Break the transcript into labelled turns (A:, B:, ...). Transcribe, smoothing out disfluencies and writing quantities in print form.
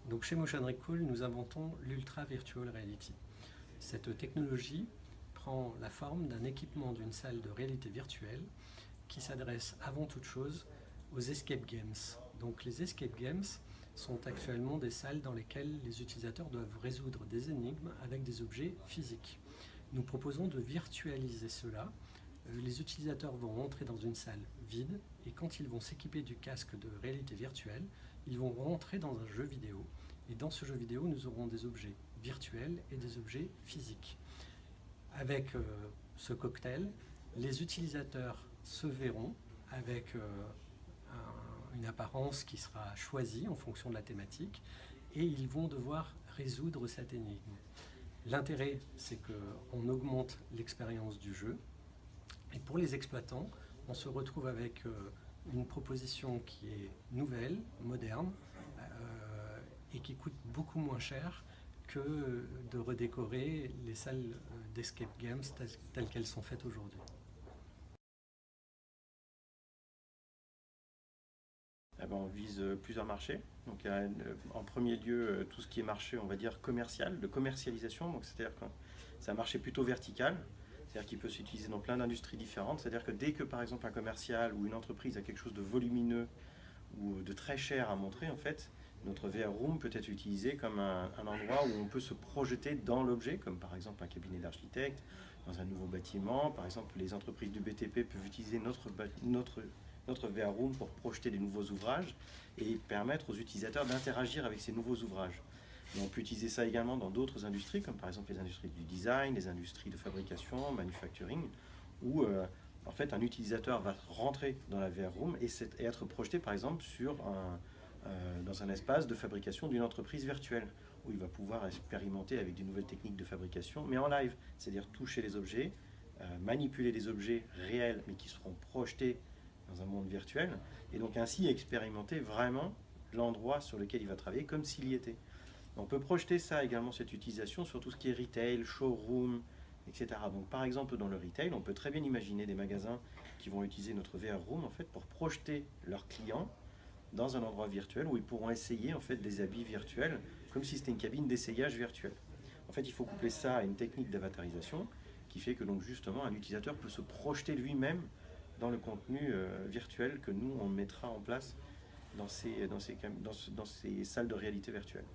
A: Donc chez Motion Recall, nous inventons l'Ultra Virtual Reality. Cette technologie prend la forme d'un équipement d'une salle de réalité virtuelle qui s'adresse avant toute chose aux escape games. Donc les escape games sont actuellement des salles dans lesquelles les utilisateurs doivent résoudre des énigmes avec des objets physiques. Nous proposons de virtualiser cela. Les utilisateurs vont rentrer dans une salle vide et quand ils vont s'équiper du casque de réalité virtuelle, ils vont rentrer dans un jeu vidéo. Et dans ce jeu vidéo, nous aurons des objets virtuels et des objets physiques. Avec ce cocktail, les utilisateurs se verront avec une apparence qui sera choisie en fonction de la thématique et ils vont devoir résoudre cette énigme. L'intérêt, c'est qu'on augmente l'expérience du jeu et pour les exploitants, on se retrouve avec une proposition qui est nouvelle, moderne et qui coûte beaucoup moins cher que de redécorer les salles d'escape games telles qu'elles sont faites aujourd'hui.
B: On vise plusieurs marchés. Donc, il y a en premier lieu tout ce qui est marché, on va dire, commercial, de commercialisation. Donc, c'est-à-dire que c'est un marché plutôt vertical, c'est-à-dire qu'il peut s'utiliser dans plein d'industries différentes. C'est-à-dire que dès que, par exemple, un commercial ou une entreprise a quelque chose de volumineux ou de très cher à montrer, en fait, notre VR Room peut être utilisé comme un endroit où on peut se projeter dans l'objet, comme par exemple un cabinet d'architecte, dans un nouveau bâtiment. Par exemple, les entreprises du BTP peuvent utiliser notre VR Room pour projeter des nouveaux ouvrages et permettre aux utilisateurs d'interagir avec ces nouveaux ouvrages. Mais on peut utiliser ça également dans d'autres industries, comme par exemple les industries du design, les industries de fabrication, manufacturing, où en fait un utilisateur va rentrer dans la VR Room et être projeté par exemple dans un espace de fabrication d'une entreprise virtuelle, où il va pouvoir expérimenter avec des nouvelles techniques de fabrication, mais en live, c'est-à-dire toucher les objets, manipuler des objets réels, mais qui seront projetés dans un monde virtuel, et donc ainsi expérimenter vraiment l'endroit sur lequel il va travailler comme s'il y était. On peut projeter ça également, cette utilisation, sur tout ce qui est retail, showroom, etc. Donc par exemple dans le retail, on peut très bien imaginer des magasins qui vont utiliser notre VR Room en fait, pour projeter leurs clients dans un endroit virtuel où ils pourront essayer en fait, des habits virtuels comme si c'était une cabine d'essayage virtuelle. En fait, il faut coupler ça à une technique d'avatarisation qui fait que donc justement un utilisateur peut se projeter lui-même dans le contenu virtuel que nous on mettra en place dans ces salles de réalité virtuelle.